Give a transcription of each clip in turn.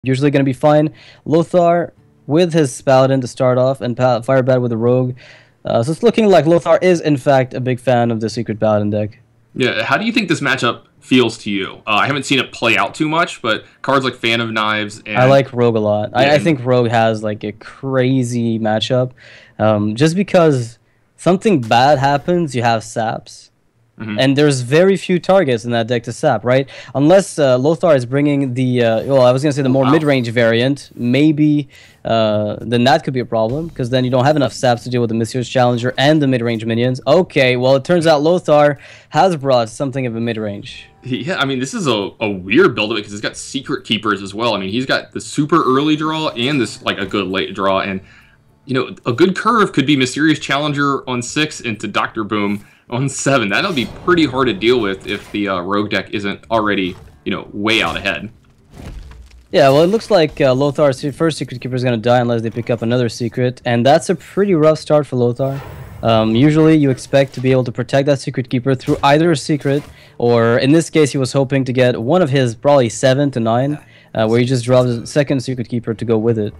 usually going to be fine. Lothar with his Paladin to start off, and Firebat with the Rogue. So it's looking like Lothar is, in fact, a big fan of the Secret Paladin deck. Yeah, how do you think this matchup feels to you? I haven't seen it play out too much, but cards like Fan of Knives and... I like Rogue a lot. Yeah, I think Rogue has like a crazy matchup. Just because something bad happens, you have saps. And there's very few targets in that deck to sap, right? Unless Lothar is bringing the, well, I was going to say the more mid-range variant, maybe then that could be a problem, because then you don't have enough saps to deal with the Mysterious Challenger and the mid-range minions. Okay, well, it turns out Lothar has brought something of a mid-range. Yeah, I mean, this is a weird build because it's got Secret Keepers as well. I mean, he's got the super early draw and this, like, a good late draw. And, you know, a good curve could be Mysterious Challenger on 6 into Dr. Boom on 7. That'll be pretty hard to deal with if the Rogue deck isn't already, you know, way out ahead. Yeah, well, it looks like Lothar's first Secret Keeper is going to die unless they pick up another Secret, and that's a pretty rough start for Lothar. Usually you expect to be able to protect that Secret Keeper through either a Secret, or in this case he was hoping to get one of his probably 7 to 9, where he just drops a second Secret Keeper to go with it.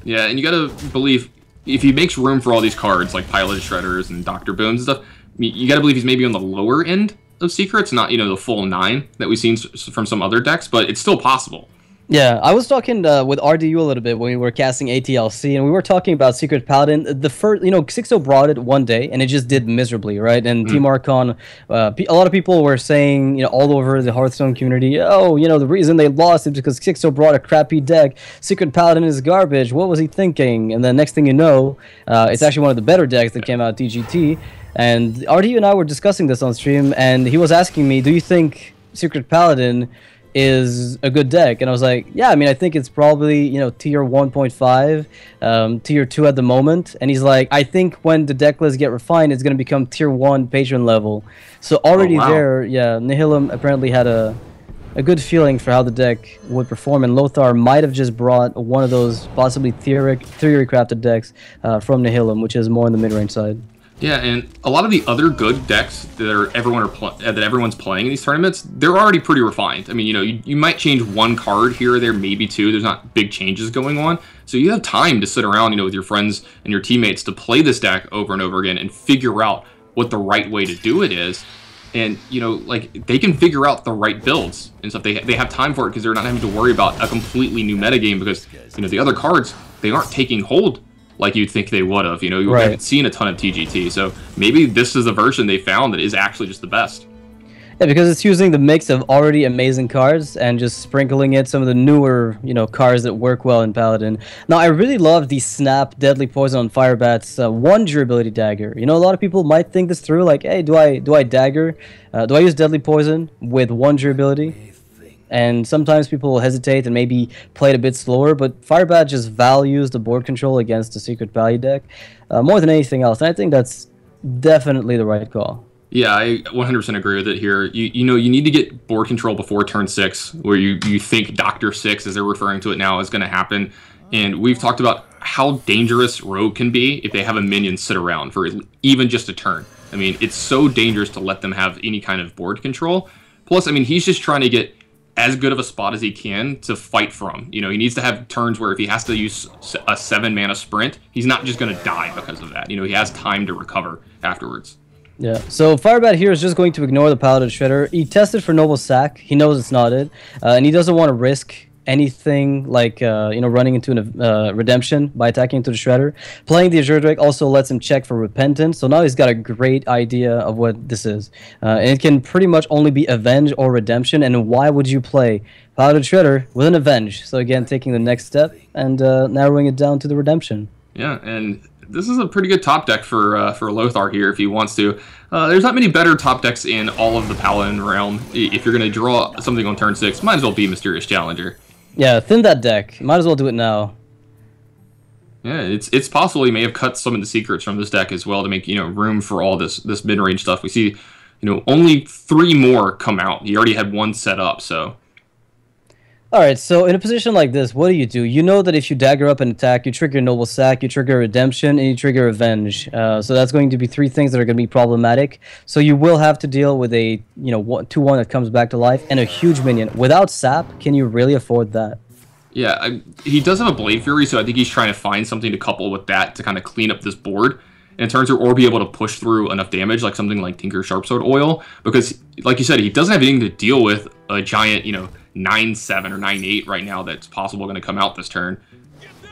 Yeah, and you gotta believe, if he makes room for all these cards, like Piloted Shredders and Dr. Booms and stuff, you gotta believe he's maybe on the lower end of Secrets, not, you know, the full 9 that we've seen from some other decks, but it's still possible. Yeah, I was talking with RDU a little bit when we were casting ATLC, and we were talking about Secret Paladin. The first, you know, Sixto brought it one day, and it just did miserably, right? And Team Archon, a lot of people were saying, you know, all over the Hearthstone community, oh, you know, the reason they lost is because Sixto brought a crappy deck. Secret Paladin is garbage. What was he thinking? And then next thing you know, it's actually one of the better decks that came out at TGT. And RDU and I were discussing this on stream, and he was asking me, do you think Secret Paladin is a good deck? And I was like, yeah, I mean, I think it's probably, you know, tier 1.5, tier 2 at the moment. And he's like, I think when the deck lists get refined, it's going to become tier 1 patron level. So already there, yeah, Nihilum apparently had a good feeling for how the deck would perform, and Lothar might have just brought one of those possibly theory crafted decks from Nihilum, which is more on the mid-range side. Yeah, and a lot of the other good decks that everyone's playing in these tournaments, they're already pretty refined. I mean, you know, you might change one card here or there, maybe two. There's not big changes going on, so you have time to sit around, you know, with your friends and your teammates to play this deck over and over again and figure out what the right way to do it is. And, you know, like, they can figure out the right builds and stuff. They have time for it because they're not having to worry about a completely new metagame because, you know, the other cards, they aren't taking hold like you'd think they would have. You know, you haven't seen a ton of TGT, so maybe this is a version they found that is actually just the best. Yeah, because it's using the mix of already amazing cards and just sprinkling in some of the newer, you know, cards that work well in Paladin. Now, I really love the Snap Deadly Poison on Firebat's 1 durability dagger. You know, a lot of people might think this through, like, hey, do I dagger? Do I use Deadly Poison with 1 durability? And sometimes people will hesitate and maybe play it a bit slower, but Firebat just values the board control against the Secret Paladin deck more than anything else, and I think that's definitely the right call. Yeah, I 100% agree with it here. You know, you need to get board control before turn 6, where you think Dr. 6, as they're referring to it now, is going to happen. And we've talked about how dangerous Rogue can be if they have a minion sit around for even just a turn. I mean, it's so dangerous to let them have any kind of board control. Plus, I mean, he's just trying to get as good of a spot as he can to fight from. You know, he needs to have turns where if he has to use a 7-mana sprint, he's not just going to die because of that. You know, he has time to recover afterwards. Yeah, so Firebat here is just going to ignore the Piloted Shredder. He tested for Noble Sack. He knows it's not it. And he doesn't want to risk anything like, you know, running into a redemption by attacking into the Shredder. Playing the Azure Drake also lets him check for Repentance. So now he's got a great idea of what this is. And it can pretty much only be Avenge or Redemption. And why would you play Piloted Shredder with an Avenge? So again, taking the next step and narrowing it down to the Redemption. Yeah, and this is a pretty good top deck for Lothar here if he wants to. There's not many better top decks in all of the Paladin realm. If you're going to draw something on turn 6, might as well be Mysterious Challenger. Yeah, thin that deck. Might as well do it now. Yeah, it's possible he may have cut some of the secrets from this deck as well to make, you know, room for all this mid-range stuff. We see, you know, only 3 more come out. He already had 1 set up, so. Alright, so in a position like this, what do? You know that if you dagger up an attack, you trigger Noble Sack, you trigger Redemption, and you trigger Avenge. So that's going to be 3 things that are going to be problematic. So you will have to deal with a, you know, 2-1 that comes back to life and a huge minion. Without Sap, can you really afford that? Yeah, he does have a Blade Fury, so I think he's trying to find something to couple with that to kind of clean up this board. And in turns or be able to push through enough damage, like something like Tinker Sharpsword Oil, because, like you said, he doesn't have anything to deal with a giant, 9-7 or 9-8 right now that's possible going to come out this turn.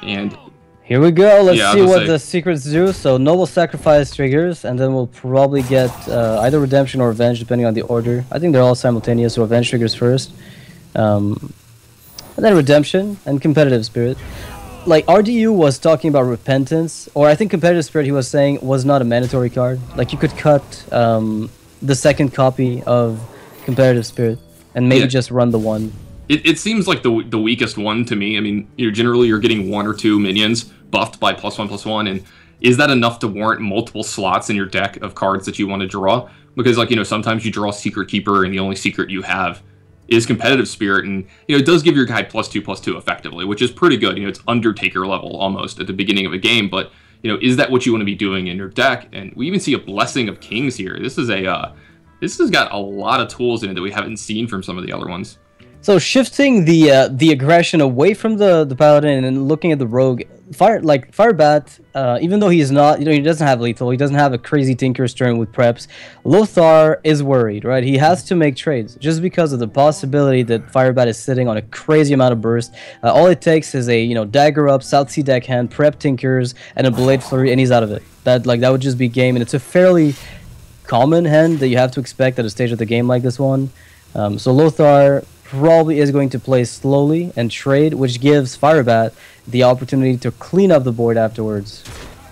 And here we go. Let's see what the secrets do. So Noble Sacrifice triggers, and then we'll probably get either Redemption or Revenge, depending on the order. I think they're all simultaneous, so Revenge triggers first. And then Redemption and Competitive Spirit. Like, RDU was talking about Repentance, or I think Competitive Spirit, he was saying, was not a mandatory card. Like, you could cut the second copy of Competitive Spirit and maybe just run the one. It seems like the weakest one to me. I mean, generally you're getting 1 or 2 minions buffed by +1/+1, and is that enough to warrant multiple slots in your deck of cards that you want to draw? Because, like, sometimes you draw Secret Keeper and the only secret you have is Competitive Spirit, and it does give your guy +2/+2 effectively, which is pretty good. It's Undertaker level almost at the beginning of a game, but is that what you want to be doing in your deck? And we even see a Blessing of Kings here. This is this has got a lot of tools in it that we haven't seen from some of the other ones. So shifting the aggression away from the paladin and looking at the rogue, Firebat, even though he's not, he doesn't have lethal, he doesn't have a crazy Tinker's turn with preps. Lothar is worried, right? He has to make trades just because of the possibility that Firebat is sitting on a crazy amount of burst. All it takes is a dagger up, South Sea deckhand, prep Tinkers, and a Blade Flurry, and he's out of it. That would just be game, and it's a fairly common hand that you have to expect at a stage of the game like this one. So Lothar probably is going to play slowly and trade, which gives Firebat the opportunity to clean up the board afterwards.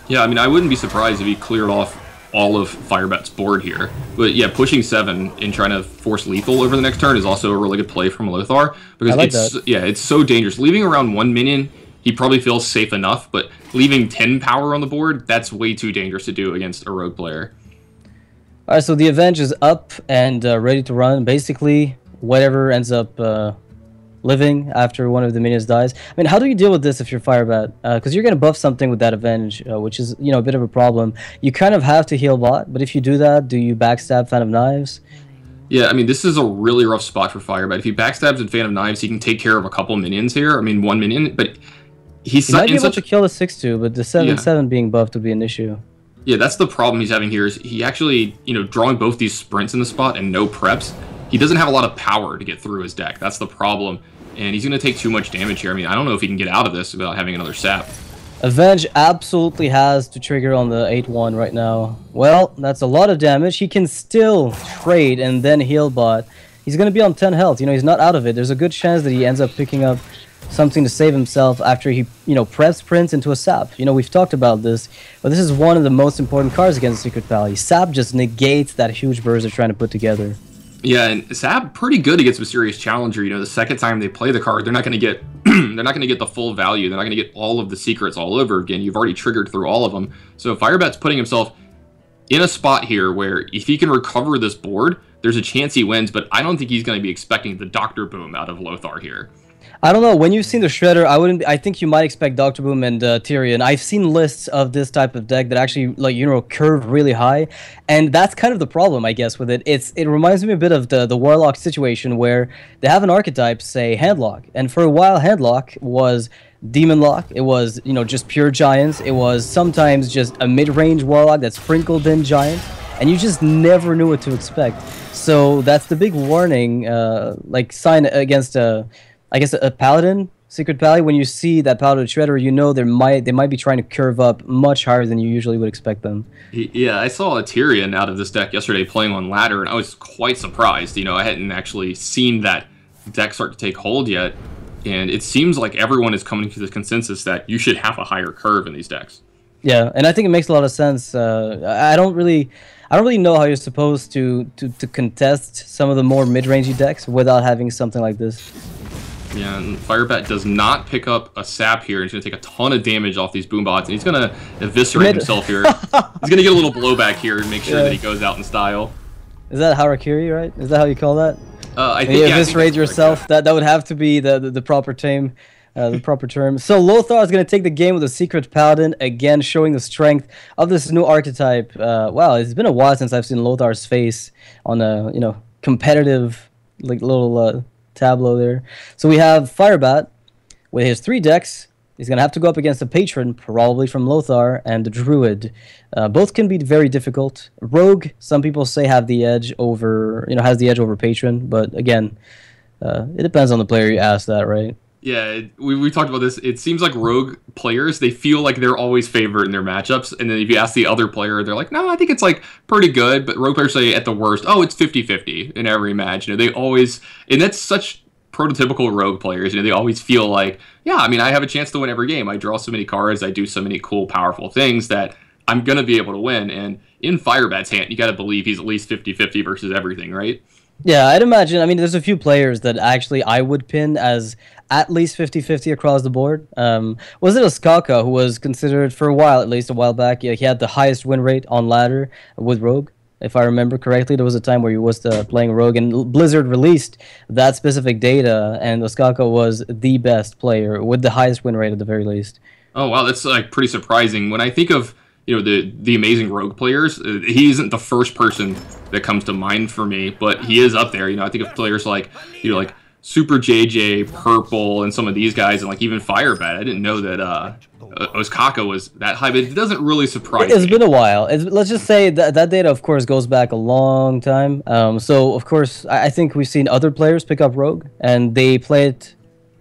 Yeah, I mean, I wouldn't be surprised if he cleared off all of Firebat's board here. But yeah, pushing 7 and trying to force lethal over the next turn is also a really good play from Lothar, because it's so dangerous. Leaving around 1 minion, he probably feels safe enough, but leaving 10 power on the board, that's way too dangerous to do against a rogue player. Alright, so the Avenge is up and ready to run. Basically, whatever ends up living after one of the minions dies. I mean, how do you deal with this if you're Firebat? Because you're going to buff something with that Avenge, which is, a bit of a problem. You kind of have to heal bot, but if you do that, do you backstab Fan of Knives? Yeah, I mean, this is a really rough spot for Firebat. If he backstabs and Fan of Knives, he can take care of a couple minions here. I mean, 1 minion, but he might be able to kill the 6/2, but the 7/7 being buffed would be an issue. Yeah, that's the problem he's having here, is he actually, drawing both these sprints in the spot and no preps, he doesn't have a lot of power to get through his deck. That's the problem, and he's going to take too much damage here. I mean, I don't know if he can get out of this without having another sap. Avenge absolutely has to trigger on the 8/1 right now. Well, that's a lot of damage. He can still trade and then heal bot. He's going to be on 10 health. He's not out of it. There's a good chance that he ends up picking up something to save himself after he, preps Prince into a sap. We've talked about this, but this is one of the most important cards against Secret Pally. Sap just negates that huge burst they're trying to put together. Yeah, and Sap pretty good against Mysterious Challenger. The second time they play the card, they're not going to get they're not going to get the full value. They're not going to get all of the secrets all over again. You've already triggered through all of them. So Firebat's putting himself in a spot here where if he can recover this board, there's a chance he wins, but I don't think he's going to be expecting the Dr. Boom out of Lothar here. I don't know. When you've seen the Shredder, I think you might expect Dr. Boom and Tyrion. I've seen lists of this type of deck that actually, curve really high, and that's kind of the problem, I guess, with it. It reminds me a bit of the Warlock situation where they have an archetype, say, Handlock, and for a while, Handlock was Demon Lock. It was, just pure Giants. It was sometimes just a mid-range Warlock that sprinkled in Giant, and you just never knew what to expect. So that's the big warning, sign against I guess a Paladin, Secret Pally. When you see that Paladin Shredder, they might be trying to curve up much higher than you usually would expect them. Yeah, I saw a Tyrion out of this deck yesterday playing on ladder, and I was quite surprised. I hadn't actually seen that deck start to take hold yet, and it seems like everyone is coming to the consensus that you should have a higher curve in these decks. Yeah, and I think it makes a lot of sense. I don't really know how you're supposed to contest some of the more mid-rangey decks without having something like this. Yeah, and Firebat does not pick up a sap here. He's going to take a ton of damage off these boombots, and he's going to eviscerate himself here. He's going to get a little blowback here and make sure that he goes out in style. Is that Harakiri, right? Is that how you call that? I think, eviscerate yourself. That would have to be the proper term. The proper term. So Lothar is going to take the game with a Secret Paladin, again showing the strength of this new archetype. Wow, it's been a while since I've seen Lothar's face on a competitive little tableau there. So we have Firebat with his 3 decks, he's going to have to go up against a Patron, probably from Lothar, and the Druid. Both can be very difficult. Rogue, some people say, has the edge over Patron, but again, it depends on the player you ask that, right? Yeah, we talked about this. It seems like Rogue players, they feel like they're always favored in their matchups, and then if you ask the other player, they're like, no, I think it's like pretty good, but Rogue players say at the worst, oh, it's 50-50 in every match. They always, and that's such prototypical Rogue players, they always feel like, yeah, I mean, I have a chance to win every game. I draw so many cards, I do so many cool, powerful things that I'm going to be able to win, and in Firebat's hand, you got to believe he's at least 50-50 versus everything, right? Yeah, I'd imagine. I mean, there's a few players that actually I would pin as at least 50-50 across the board. Was it Oskaka who was considered for a while, at least a while back? Yeah, he had the highest win rate on ladder with Rogue, if I remember correctly. There was a time where he was playing Rogue, and Blizzard released that specific data, and Oskaka was the best player with the highest win rate at the very least. Oh wow, that's like pretty surprising. When I think of the amazing Rogue players, he isn't the first person that comes to mind for me, but he is up there. I think of players like like Super JJ, Purple, and some of these guys, and like even Firebat. I didn't know that Oskaka was that high, but it doesn't really surprise me. It's been a while. Let's just say that data, of course, goes back a long time. So, of course, I think we've seen other players pick up Rogue, and they play it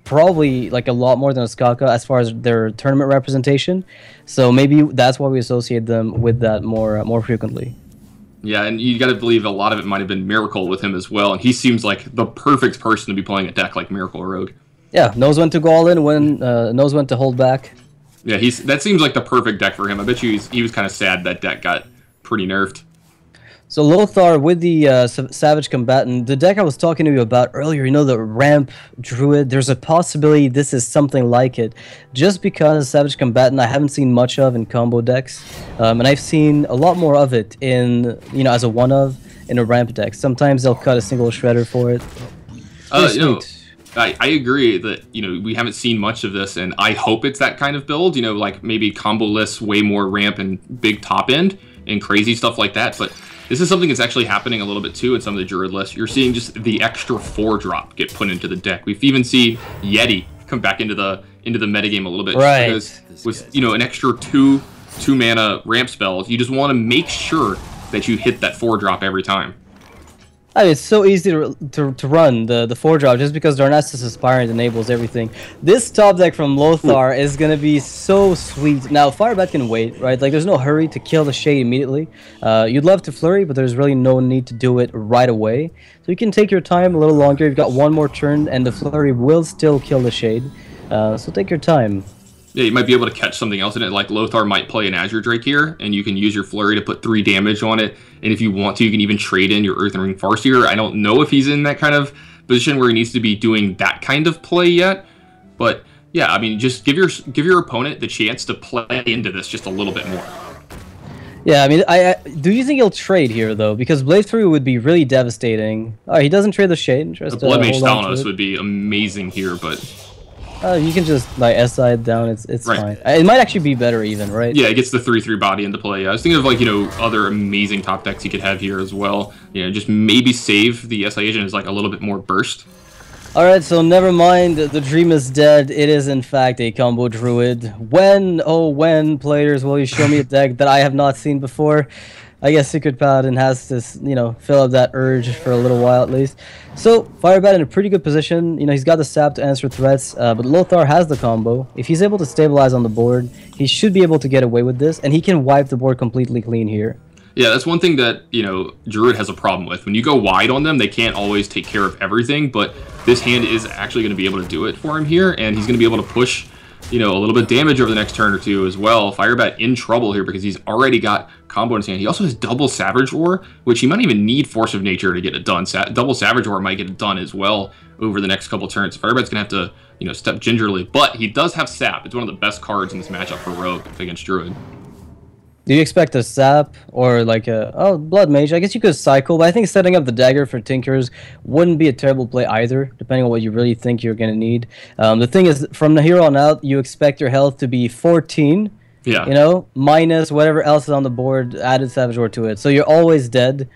probably like a lot more than Oskaka as far as their tournament representation. So maybe that's why we associate them with that more frequently. Yeah, and you got to believe a lot of it might have been Miracle with him as well, and he seems like the perfect person to be playing a deck like Miracle Rogue. Yeah, knows when to go all in, knows when to hold back. Yeah, that seems like the perfect deck for him. I bet you he was kind of sad that deck got pretty nerfed. So Lothar with the Savage Combatant, the deck I was talking to you about earlier, the Ramp Druid, there's a possibility this is something like it. Just because Savage Combatant I haven't seen much of in combo decks, and I've seen a lot more of it in, as a one-of in a Ramp deck. Sometimes they'll cut a single Shredder for it. I agree that, we haven't seen much of this, and I hope it's that kind of build, like maybe combo lists, way more Ramp and big top end and crazy stuff like that, but this is something that's actually happening a little bit too in some of the Druid lists. You're seeing just the extra 4-drop get put into the deck. We've even seen Yeti come back into the metagame a little bit. Right. Because with an extra two mana ramp spells, you just want to make sure that you hit that 4-drop every time. I mean, it's so easy to run the 4-drop just because Darnassus Aspirant enables everything. This top deck from Lothar is going to be so sweet. Now, Firebat can wait, right? Like, there's no hurry to kill the Shade immediately. You'd love to flurry, but there's really no need to do it right away. So you can take your time a little longer. You've got one more turn, and the flurry will still kill the Shade. So take your time. Yeah, you might be able to catch something else in it, like Lothar might play an Azure Drake here, and you can use your flurry to put 3 damage on it, and if you want to, you can even trade in your Earthen Ring Farseer. I don't know if he's in that kind of position where he needs to be doing that kind of play yet, but yeah, I mean, just give your opponent the chance to play into this just a little bit more. Yeah, I mean, do you think he'll trade here, though? Because Blade 3 would be really devastating. Oh, he doesn't trade the Shade. The Blood Mage Thalanos would be amazing here, but... you can just like SI it down. It's right. Fine. It might actually be better even, right? Yeah, it gets the 3/3 body into play. I was thinking of like other amazing top decks you could have here as well. Just maybe save the SI agent as like a little bit more burst. All right, so never mind. The dream is dead. It is in fact a combo druid. When players will you show me a deck that I have not seen before? I guess Secret Paladin has to, fill up that urge for a little while at least. So, Firebat in a pretty good position. He's got the sap to answer threats, but Lothar has the combo. If he's able to stabilize on the board, he should be able to get away with this, and he can wipe the board completely clean here. Yeah, that's one thing that, Druid has a problem with. When you go wide on them, they can't always take care of everything, but this hand is actually going to be able to do it for him here, and he's going to be able to push a little bit of damage over the next turn or two as well. Firebat in trouble here because he's already got combo in his hand. He also has double Savage Roar, which he might even need Force of Nature to get it done. Double Savage Roar might get it done as well over the next couple turns. Firebat's going to have to, step gingerly, but he does have Sap. It's one of the best cards in this matchup for Rogue against Druid. Do you expect a sap or like Blood Mage? I guess you could cycle, but I think setting up the dagger for Tinkers wouldn't be a terrible play either, depending on what you really think you're going to need. The thing is, from here on out, you expect your health to be 14, yeah. Minus whatever else is on the board, added Savage Roar to it. So you're always dead.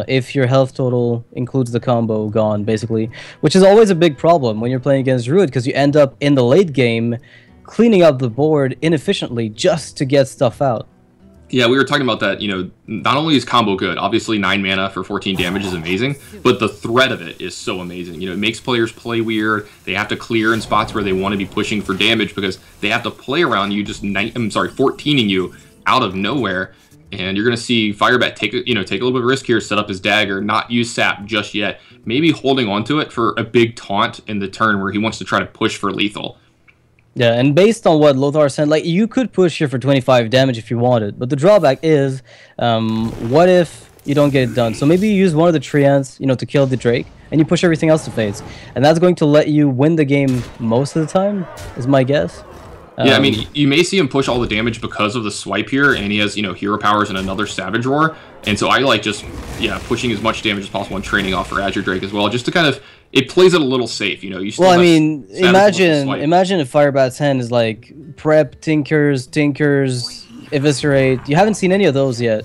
if your health total includes the combo gone, basically, which is always a big problem when you're playing against Druid, because you end up in the late game cleaning up the board inefficiently just to get stuff out. Yeah, we were talking about that, you know, not only is combo good, obviously 9 mana for 14 damage is amazing, but the threat of it is so amazing. You know, it makes players play weird. They have to clear in spots where they want to be pushing for damage because they have to play around you, just 14ing you out of nowhere. And you're going to see Firebat take a little bit of risk here, set up his dagger, not use sap just yet, maybe holding onto it for a big taunt in the turn where he wants to try to push for lethal. Yeah, and based on what Lothar said, like, you could push here for 25 damage if you wanted, but the drawback is, what if you don't get it done? So maybe you use one of the treants, you know, to kill the Drake, and you push everything else to phase, and that's going to let you win the game most of the time, is my guess. Yeah, I mean, you may see him push all the damage because of the swipe here, and he has, you know, hero powers and another Savage Roar, and so I like just, yeah, pushing as much damage as possible and trading off for Azure Drake as well, just to kind of, it plays it a little safe, you know. You still well, I mean, imagine if Firebat's hand is like prep, tinkers, eviscerate. You haven't seen any of those yet.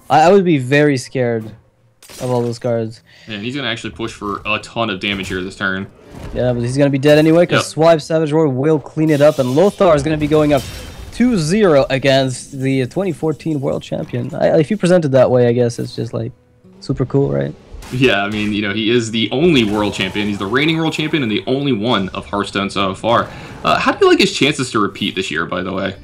I would be very scared of all those cards. And he's going to actually push for a ton of damage here this turn. Yeah, but he's going to be dead anyway, because Swipe Savage Roar will clean it up, and Lothar is going to be going up 2-0 against the 2014 World Champion. If you present it that way, I guess it's just, like, super cool, right? Yeah, I mean, you know, he is the only world champion. He's the reigning world champion and the only one of Hearthstone so far. How do you like his chances to repeat this year, by the way?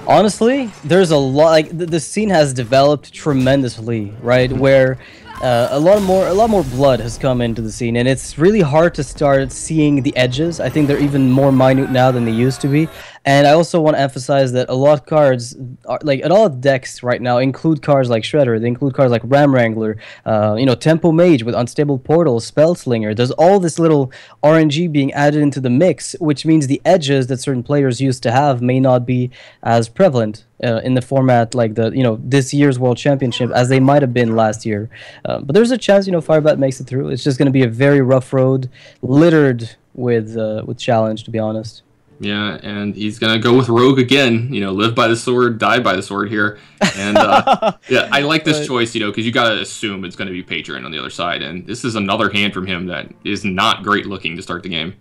Honestly, there's a lot. Like, the scene has developed tremendously, right? Where a lot more blood has come into the scene, and it's really hard to start seeing the edges. I think they're even more minute now than they used to be. And I also want to emphasize that a lot of cards, a lot of decks right now include cards like Shredder. They include cards like Ram Wrangler, you know, Tempo Mage with Unstable Portal, Spellslinger. There's all this little RNG being added into the mix, which means the edges that certain players used to have may not be as prevalent in the format like this year's World Championship as they might have been last year. But there's a chance, you know, Firebat makes it through. It's just going to be a very rough road, littered with challenge, to be honest. Yeah, and he's going to go with Rogue again, you know, live by the sword, die by the sword here. And, yeah, I like this choice, you know, because you got to assume it's going to be Patron on the other side. And this is another hand from him that is not great looking to start the game.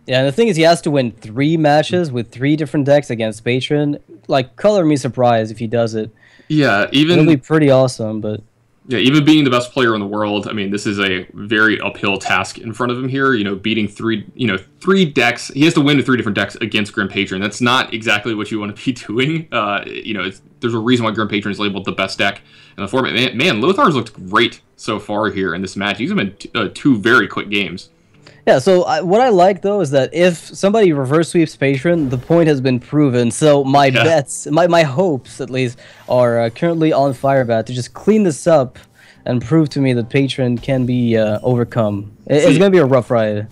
Yeah, and the thing is, he has to win 3 matches with 3 different decks against Patron. Like, color me surprised if he does it. Yeah, it'll be pretty awesome, but... Yeah, even being the best player in the world, I mean, this is a very uphill task in front of him here. You know, beating 3 decks. He has to win with 3 different decks against Grim Patron. That's not exactly what you want to be doing. You know, there's a reason why Grim Patron is labeled the best deck in the format. Man, Lothar's looked great so far here in this match. He's been 2 very quick games. Yeah, so what I like, though, is that if somebody reverse sweeps Patron, the point has been proven. So my bets, my hopes, at least, are currently on Firebat to just clean this up and prove to me that Patron can be overcome. It's going to be a rough ride.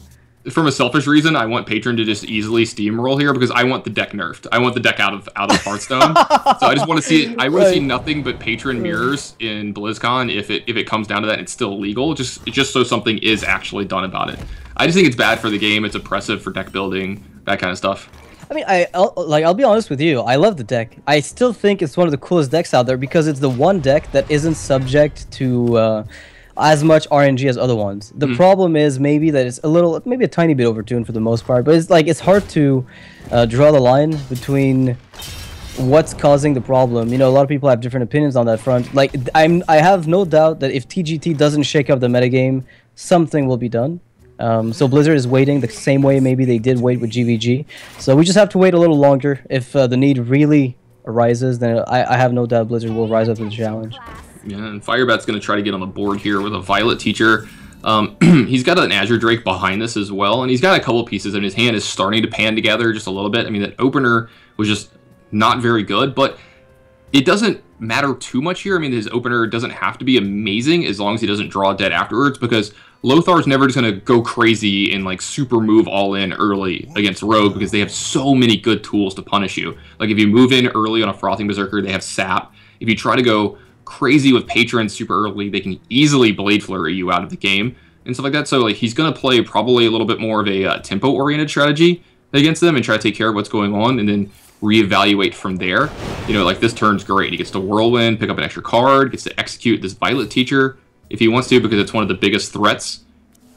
From a selfish reason, I want Patron to just easily steamroll here because I want the deck nerfed. I want the deck out of Hearthstone. So I just want to see it. I want to see nothing but Patron mirrors in BlizzCon if it comes down to that and it's still legal. Just so something is actually done about it. I just think it's bad for the game. It's oppressive for deck building, that kind of stuff. I mean, I'll be honest with you. I love the deck. I still think it's one of the coolest decks out there because it's the one deck that isn't subject to as much RNG as other ones. The problem is maybe that it's maybe a tiny bit overtuned for the most part, but it's hard to draw the line between what's causing the problem. You know, a lot of people have different opinions on that front. Like, I have no doubt that if TGT doesn't shake up the metagame, something will be done. So Blizzard is waiting the same way maybe they did wait with GVG. So we just have to wait a little longer. If the need really arises, then I have no doubt Blizzard will rise up to the challenge. Yeah, and Firebat's going to try to get on the board here with a Violet Teacher. He's got an Azure Drake behind this as well, and he's got a couple pieces, and his hand is starting to pan together just a little bit. I mean, that opener was just not very good, but it doesn't matter too much here. I mean, his opener doesn't have to be amazing as long as he doesn't draw dead afterwards, because Lothar's never just going to go crazy and like super move all in early against Rogue because they have so many good tools to punish you. Like if you move in early on a Frothing Berserker, they have Sap. If you try to go crazy with Patron super early, they can easily Blade Flurry you out of the game and stuff like that. So like he's going to play probably a little bit more of a tempo-oriented strategy against them and try to take care of what's going on. And then reevaluate from there. You know, like this turn's great. He gets to Whirlwind, pick up an extra card, gets to execute this Violet Teacher if he wants to, because it's one of the biggest threats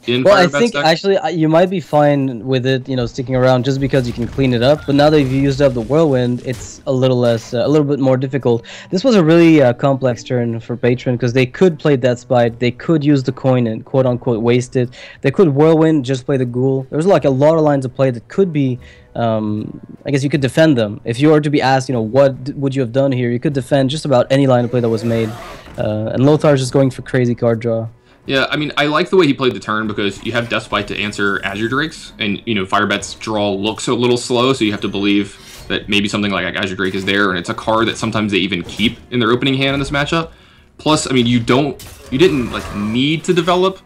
in Well, I Firebat's think deck. actually you might be fine with it, you know, sticking around just because you can clean it up. But now that you've used up the Whirlwind, it's a little less, a little bit more difficult. This was a really complex turn for Patron because they could play Death Spite, they could use the coin and quote unquote waste it. They could Whirlwind, just play the Ghoul. There's like a lot of lines of play that could be. I guess you could defend them. If you were to be asked, you know, what would you have done here? You could defend just about any line of play that was made. And Lothar is just going for crazy card draw. Yeah, I mean, I like the way he played the turn because you have Death Spite to answer Azure Drakes, and, you know, Firebat's draw looks a little slow, so you have to believe that maybe something like Azure Drake is there, and it's a card that sometimes they even keep in their opening hand in this matchup. Plus, I mean, you didn't, like, need to develop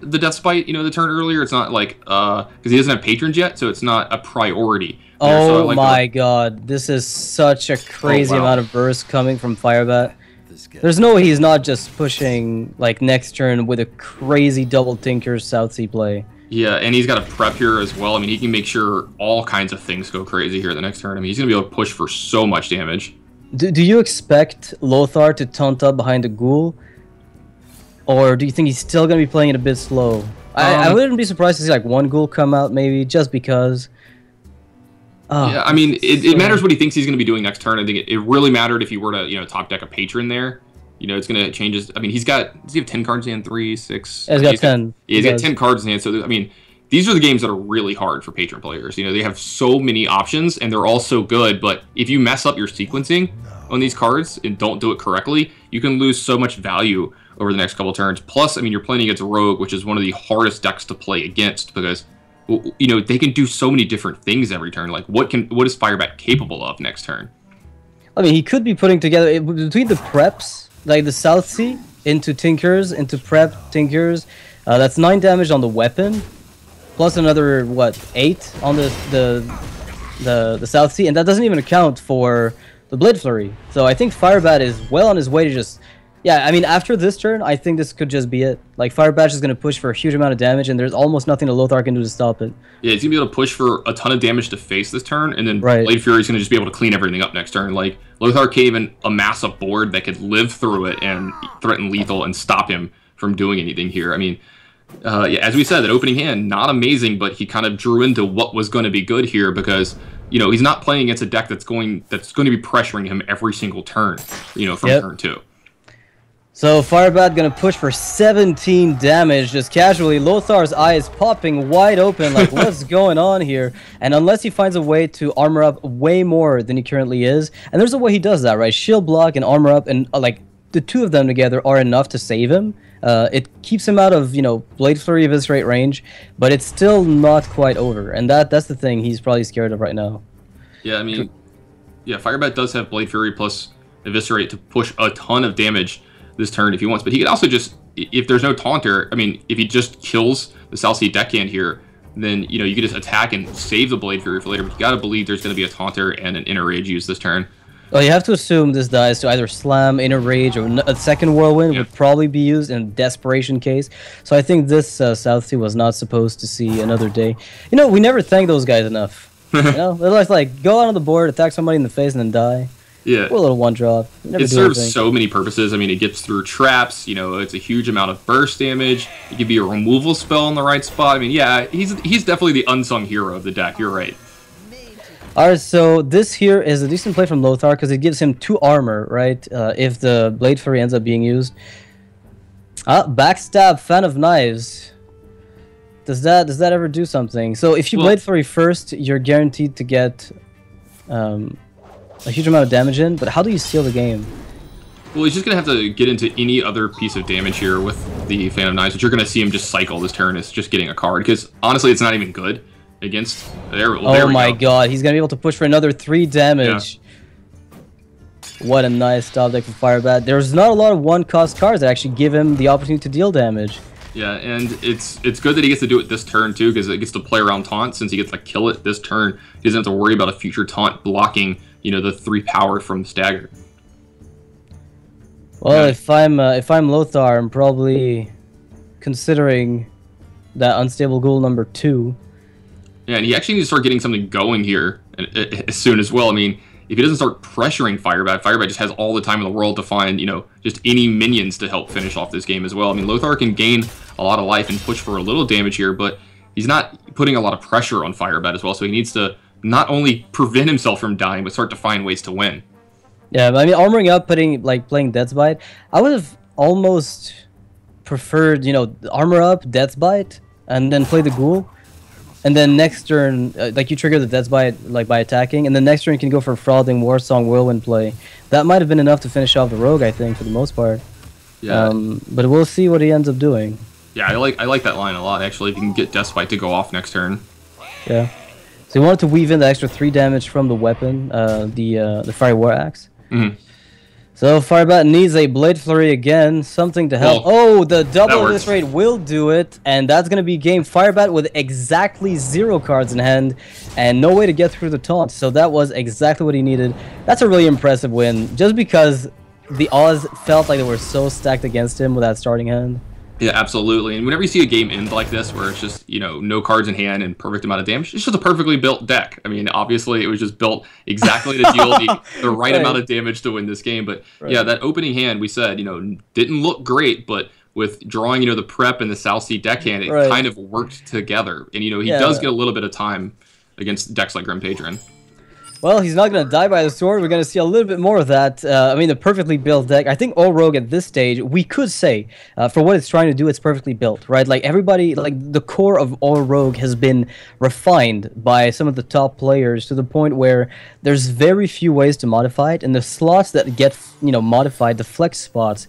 the Death Spite, you know, the turn earlier. It's not like, because he doesn't have Patrons yet, so it's not a priority. Oh so my god, this is such a crazy amount of burst coming from Firebat. There's no way he's not just pushing like next turn with a crazy double Tinker's South Sea play. Yeah, and he's got a prep here as well. I mean, he can make sure all kinds of things go crazy here the next turn. I mean, he's going to be able to push for so much damage. Do you expect Lothar to taunt up behind the Ghoul? Or do you think he's still going to be playing it a bit slow? I wouldn't be surprised to see like one Ghoul come out maybe, just because. Oh, yeah, I mean, it matters what he thinks he's going to be doing next turn. I think it really mattered if he were to, you know, top deck a Patron there. You know, it's going to change his... I mean, does he have 10 cards in hand? 3, 6... Yeah, he's got 10. Yeah, he's got 10 cards in hand. So, I mean, these are the games that are really hard for Patron players. You know, they have so many options, and they're all so good. But if you mess up your sequencing on these cards and don't do it correctly, you can lose so much value over the next couple turns. Plus, I mean, you're playing against a Rogue, which is one of the hardest decks to play against because... you know, they can do so many different things every turn. Like, what is Firebat capable of next turn? I mean, he could be putting together between the preps, like the South Sea into Tinkers, into prep Tinkers. That's 9 damage on the weapon, plus another what 8 on the South Sea, and that doesn't even account for the Blade Flurry. So I think Firebat is well on his way to just. Yeah, I mean, after this turn, I think this could just be it. Like, Firebat is going to push for a huge amount of damage, and there's almost nothing that Lothar can do to stop it. Yeah, he's going to be able to push for a ton of damage to face this turn, and then Blade Fury is going to just be able to clean everything up next turn. Like, Lothar can't even amass a board that could live through it and threaten lethal and stop him from doing anything here. I mean, yeah, as we said, that opening hand, not amazing, but he kind of drew into what was going to be good here because, you know, he's not playing against a deck that's going to be pressuring him every single turn, you know, from turn 2. So Firebat gonna push for 17 damage just casually. Lothar's eyes popping wide open like what's going on here? And unless he finds a way to armor up way more than he currently is, and there's a way he does that, right? Shield block and armor up, and like the two of them together are enough to save him. It keeps him out of, you know, Blade Flurry Eviscerate range, but it's still not quite over, and that's the thing he's probably scared of right now. Yeah, I mean, yeah, Firebat does have Blade Fury plus Eviscerate to push a ton of damage this turn if he wants, but he could also just, if there's no taunter, I mean, if he just kills the South Sea deckhand here, then, you know, you could just attack and save the Blade Fury for later, but you gotta believe there's gonna be a taunter and an Inner Rage used this turn. Well, you have to assume this dies to either Slam, Inner Rage, or a second Whirlwind would probably be used in a desperation case. So I think this South Sea was not supposed to see another day. You know, we never thank those guys enough. You know, they're like, go out on the board, attack somebody in the face, and then die. Yeah, a little one drop. It serves so many purposes. I mean, it gets through traps. You know, it's a huge amount of burst damage. It could be a removal spell in the right spot. I mean, yeah, he's definitely the unsung hero of the deck. You're right. Alright, so this here is a decent play from Lothar because it gives him 2 armor, right? If the Blade Fury ends up being used. Backstab, Fan of Knives. Does that ever do something? So if you Blade Fury first, you're guaranteed to get a huge amount of damage in, but how do you steal the game? Well, he's just going to have to get into any other piece of damage here with the Fan of Knives, which you're going to see him just cycle this turn. It's just getting a card, because honestly, it's not even good against... Oh my god, he's going to be able to push for another 3 damage. Yeah. What a nice top deck for Firebat. There's not a lot of 1-cost cards that actually give him the opportunity to deal damage. Yeah, and it's good that he gets to do it this turn, too, because it gets to play around taunt. Since he gets to kill it this turn, he doesn't have to worry about a future taunt blocking, you know, the 3 power from the stagger. Well, yeah. if I'm Lothar, I'm probably considering that unstable ghoul number 2. Yeah, and he actually needs to start getting something going here as soon as well. I mean, if he doesn't start pressuring Firebat, Firebat just has all the time in the world to find, just any minions to help finish off this game as well. I mean, Lothar can gain a lot of life and push for a little damage here, but he's not putting a lot of pressure on Firebat as well, so he needs to not only prevent himself from dying, but start to find ways to win. Yeah, but I mean, armoring up, playing Death's Bite, I would have almost preferred, armor up, Death's Bite, and then play the Ghoul. And then next turn, you trigger the Death's Bite by attacking, and then next turn you can go for Frothing, Warsong, Whirlwind play. That might have been enough to finish off the Rogue, I think, for the most part. Yeah. But we'll see what he ends up doing. Yeah, I like that line a lot, actually, if you can get Death's Bite to go off next turn. Yeah. So he wanted to weave in the extra 3 damage from the weapon, the Fire War Axe. Mm-hmm. So Firebat needs a Blade Flurry again, something to help. Well, the double of this rate will do it, and that's going to be game. Firebat with exactly 0 cards in hand, and no way to get through the taunt. So that was exactly what he needed. That's a really impressive win, just because the odds felt like they were so stacked against him with that starting hand. Yeah, absolutely. And whenever you see a game end like this, where it's just, no cards in hand and perfect amount of damage, it's just a perfectly built deck. I mean, obviously, it was just built exactly to deal the right amount of damage to win this game. But yeah, that opening hand, we said, didn't look great, but with drawing, the prep and the South Sea deckhand, it kind of worked together. And, he does get a little bit of time against decks like Grim Patron. Well, he's not going to die by the sword. We're going to see a little bit more of that. I mean, the perfectly built deck. I think all Rogue at this stage, we could say, for what it's trying to do, it's perfectly built, right? Like, everybody, the core of all Rogue has been refined by some of the top players to the point where there's very few ways to modify it, and the slots that get, modified, the flex spots,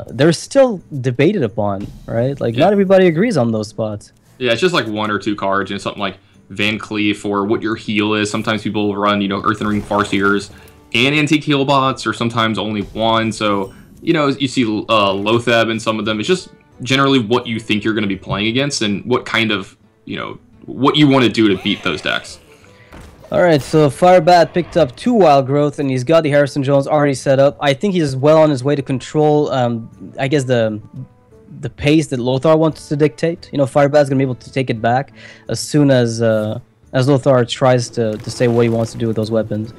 they're still debated upon, right? Like, not everybody agrees on those spots. Yeah, it's just like 1 or 2 cards, something like Van Cleef or what your heal is. Sometimes people run, Earthen Ring Farseers and Antique Heal bots, or sometimes only 1. So, you see Lothar in some of them. It's just generally what you think you're going to be playing against and what kind of, what you want to do to beat those decks. Alright, so Firebat picked up 2 Wild Growth, and he's got the Harrison Jones already set up. I think he's well on his way to control, I guess, the pace that Lothar wants to dictate. Firebat's gonna be able to take it back as soon as Lothar tries to say what he wants to do with those weapons.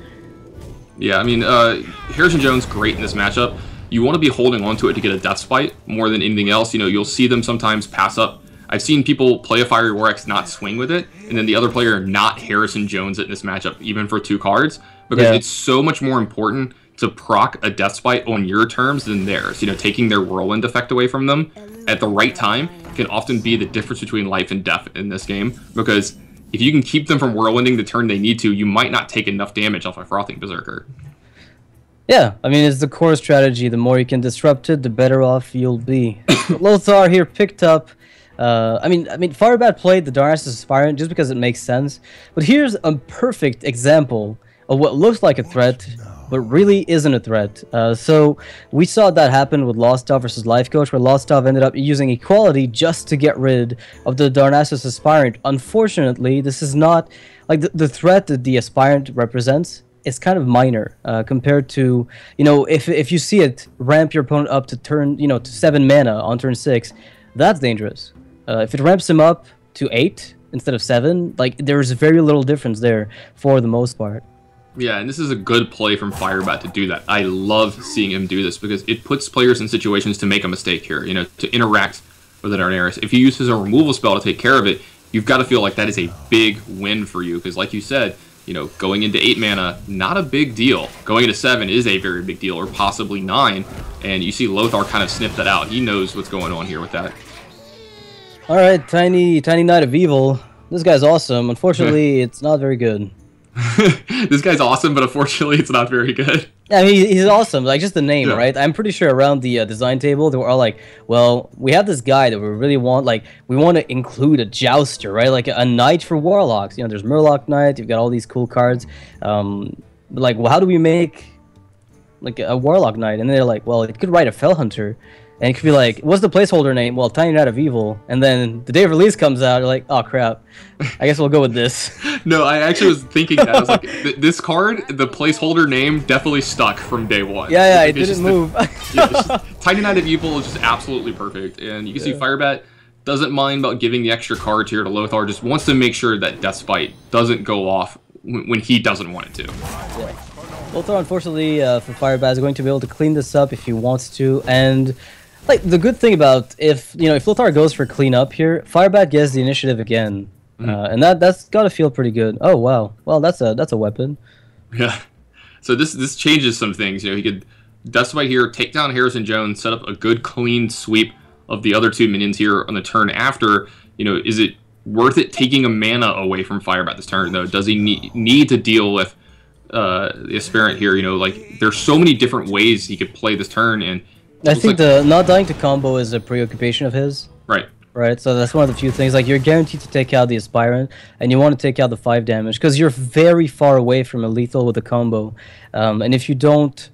Yeah, I mean, Harrison Jones great in this matchup. You want to be holding on to it to get a Death Spite more than anything else. You'll see them sometimes pass up. I've seen people play a Fiery War Axe, not swing with it, and then the other player not Harrison Jones it in this matchup, even for 2 cards, because it's so much more important to proc a Death Spite on your terms than theirs. Taking their Whirlwind effect away from them at the right time can often be the difference between life and death in this game, because if you can keep them from Whirlwinding the turn they need to, you might not take enough damage off a Frothing Berserker. Yeah, I mean, it's the core strategy. The more you can disrupt it, the better off you'll be. Lothar here picked up I mean, Firebat played the Darnassus Aspirant just because it makes sense, but here's a perfect example of what looks like a threat, but really isn't a threat. So we saw that happen with Lostov versus Life Coach, where Lostov ended up using Equality just to get rid of the Darnassus Aspirant. Unfortunately, this is not like the threat that the Aspirant represents. It's kind of minor compared to, if you see it ramp your opponent up to turn, to 7 mana on turn 6, that's dangerous. If it ramps him up to 8 instead of 7, there's very little difference there for the most part. Yeah, and this is a good play from Firebat to do that. I love seeing him do this because it puts players in situations to make a mistake here, to interact with an Darnassus. If he uses a removal spell to take care of it, you've got to feel like that is a big win for you, because like you said, going into 8 mana, not a big deal. Going into 7 is a very big deal, or possibly 9, and you see Lothar kind of sniff that out. He knows what's going on here with that. Alright, Tiny Knight of Evil. This guy's awesome. Unfortunately, it's not very good. This guy's awesome, but unfortunately it's not very good. Yeah, he's awesome, just the name, right? I'm pretty sure around the design table they were all like, well, we have this guy that we really want, we want to include a jouster, right? Like a knight for warlocks. There's Murloc Knight, you've got all these cool cards. Well, how do we make a warlock knight? And they're like, well, it could write a fell hunter. And it could be like, what's the placeholder name? Well, Tiny Knight of Evil. And then the day of release comes out, you're like, oh crap, I guess we'll go with this. No, I actually was thinking that. I was like, this card, the placeholder name definitely stuck from day one. Yeah, it didn't move. Tiny Knight of Evil is just absolutely perfect. And you can see Firebat doesn't mind about giving the extra cards here to Lothar, just wants to make sure that Death Spite doesn't go off when he doesn't want it to. Yeah. Lothar, unfortunately, for Firebat, is going to be able to clean this up if he wants to, and like the good thing about if Lothar goes for cleanup here, Firebat gets the initiative again, and that's gotta feel pretty good. Oh wow, well that's a weapon. Yeah. So this changes some things. He could Dustbite here, take down Harrison Jones, set up a good clean sweep of the other two minions here on the turn after. Is it worth it taking a mana away from Firebat this turn though? Does he need to deal with the Aspirant here? Like there's so many different ways he could play this turn, and I think the not dying to combo is a preoccupation of his. Right, so that's one of the few things. Like, you're guaranteed to take out the Aspirant, and you want to take out the 5 damage, because you're very far away from a lethal with a combo. And if you don't,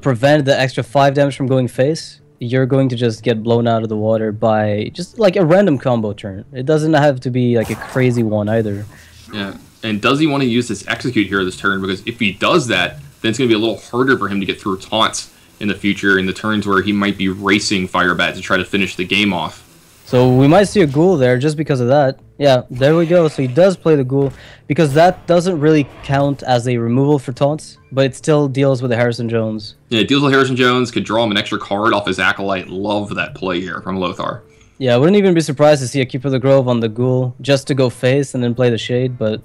prevent the extra 5 damage from going face, you're going to just get blown out of the water by just, like, a random combo turn. It doesn't have to be, like, a crazy one either. Yeah, and does he want to use this Execute here this turn? Because if he does that, then it's going to be a little harder for him to get through taunts in the future, in the turns where he might be racing Firebat to try to finish the game off. So we might see a ghoul there just because of that. Yeah, there we go. So he does play the ghoul because that doesn't really count as a removal for taunts, but it still deals with the Harrison Jones. Yeah, it deals with Harrison Jones, could draw him an extra card off his Acolyte. Love that play here from Lothar. Yeah, I wouldn't even be surprised to see a Keeper of the Grove on the ghoul just to go face and then play the Shade, but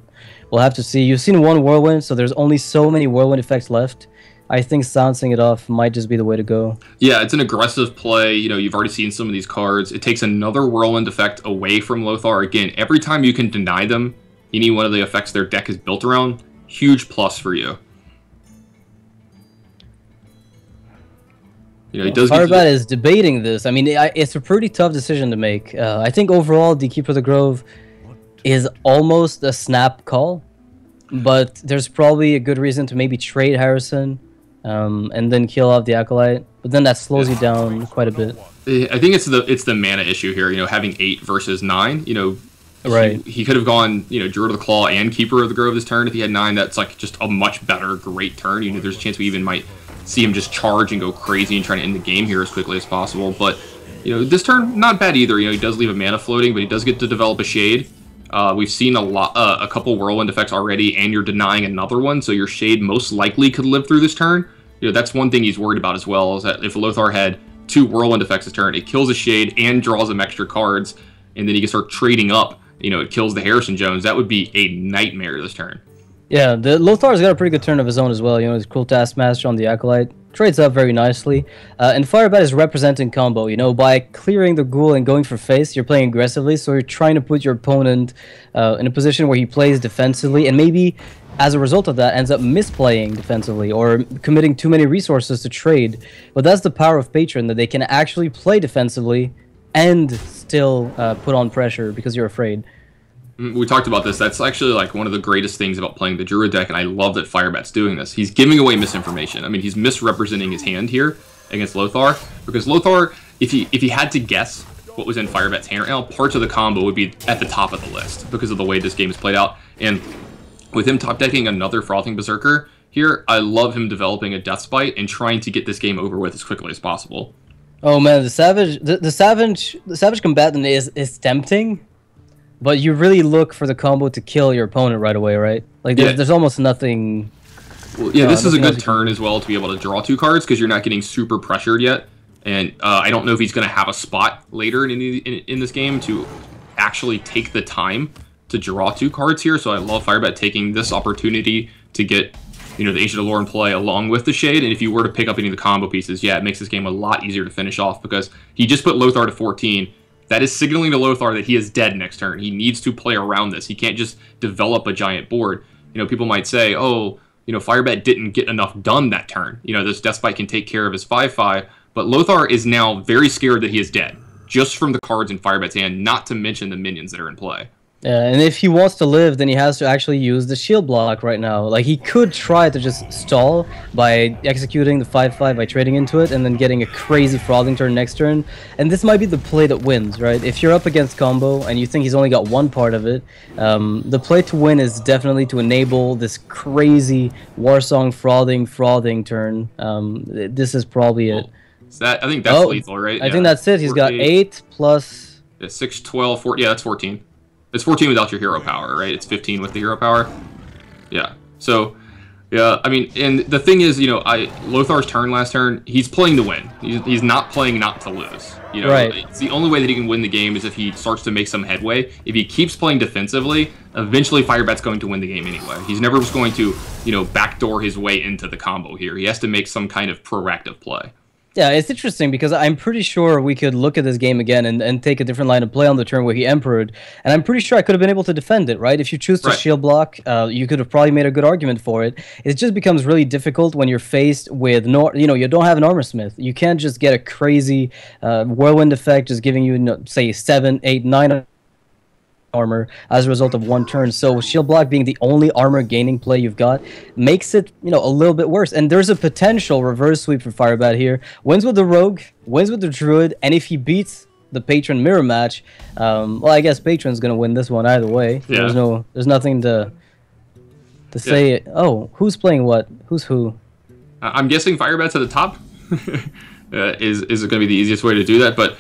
we'll have to see. You've seen one Whirlwind, so there's only so many Whirlwind effects left. I think silencing it off might just be the way to go. Yeah, it's an aggressive play. You've already seen some of these cards. It takes another Whirlwind effect away from Lothar. Again, every time you can deny them any one of the effects their deck is built around, huge plus for you. He does. Firebat is debating this. I mean, it's a pretty tough decision to make. I think overall, the Keeper of the Grove is almost a snap call, but there's probably a good reason to maybe trade Harrison. And then kill off the Acolyte, but then that slows you down quite a bit. I think it's the mana issue here. Having 8 versus 9. Right. He could have gone Druid of the Claw and Keeper of the Grove this turn. If he had 9, that's like just a much better, great turn. There's a chance we even might see him just charge and go crazy and try to end the game here as quickly as possible. But this turn not bad either. He does leave a mana floating, but he does get to develop a Shade. We've seen a couple Whirlwind effects already, and you're denying another one, so your Shade most likely could live through this turn. That's one thing he's worried about as well, is that if Lothar had 2 Whirlwind effects this turn, it kills a Shade and draws him extra cards, and then he can start trading up. It kills the Harrison Jones. That would be a nightmare this turn. Yeah, the Lothar's got a pretty good turn of his own as well. His Cruel Taskmaster on the Acolyte trades up very nicely. And Firebat is representing combo. By clearing the ghoul and going for face, you're playing aggressively, so you're trying to put your opponent in a position where he plays defensively, and maybe as a result of that ends up misplaying defensively or committing too many resources to trade. But that's the power of Patron, that they can actually play defensively and still put on pressure because you're afraid. We talked about this. That's actually like one of the greatest things about playing the Druid deck, and I love that Firebat's doing this. He's giving away misinformation. I mean, he's misrepresenting his hand here against Lothar, because Lothar, if he had to guess what was in Firebat's hand right now, parts of the combo would be at the top of the list because of the way this game is played out. And with him top decking another Frothing Berserker here, I love him developing a Deathbite and trying to get this game over with as quickly as possible. Oh man, the savage combatant is tempting. But you really look for the combo to kill your opponent right away, right? Like, there's almost nothing... Well, yeah, this is a good turn as well to be able to draw 2 cards, because you're not getting super pressured yet. And I don't know if he's going to have a spot later in this game to actually take the time to draw 2 cards here. So I love Firebat taking this opportunity to get the Ancient Allure in play along with the Shade. And if you were to pick up any of the combo pieces, yeah, it makes this game a lot easier to finish off, because he just put Lothar to 14. That is signaling to Lothar that he is dead next turn. He needs to play around this. He can't just develop a giant board. People might say, oh, Firebat didn't get enough done that turn. This Deathbite can take care of his 5/5. But Lothar is now very scared that he is dead, just from the cards in Firebat's hand, not to mention the minions that are in play. Yeah, and if he wants to live, then he has to actually use the shield block right now. Like, he could try to just stall by executing the 5/5 by trading into it and then getting a crazy frothing turn next turn. And this might be the play that wins, right? If you're up against combo and you think he's only got one part of it, the play to win is definitely to enable this crazy Warsong frothing turn. This is probably it. I think that's lethal, right? I think that's it. He's got 8 plus... Yeah, 6, 12, 14. Yeah, that's 14. It's 14 without your hero power, right? It's 15 with the hero power. Yeah. So, yeah, I mean, and the thing is, Lothar's turn last turn, he's playing to win. He's not playing not to lose. Right. It's the only way that he can win the game is if he starts to make some headway. If he keeps playing defensively, eventually Firebat's going to win the game anyway. He's never just going to, backdoor his way into the combo here. He has to make some kind of proactive play. Yeah, it's interesting because I'm pretty sure we could look at this game again and take a different line of play on the turn where he emperored, and I'm pretty sure I could have been able to defend it, right? If you choose to shield block, you could have probably made a good argument for it. It just becomes really difficult when you're faced with you don't have an armor smith. You can't just get a crazy whirlwind effect just giving you, say, 7, 8, 9 armor as a result of one turn. So shield block being the only armor gaining play you've got makes it a little bit worse. And there's a potential reverse sweep for Firebat here. Wins with the rogue, wins with the druid, and if he beats the patron mirror match, well, I guess patron's gonna win this one either way. Yeah. There's nothing to say. Oh, who's playing what? Who's who? I'm guessing Firebat's at the top. Is it going to be the easiest way to do that? But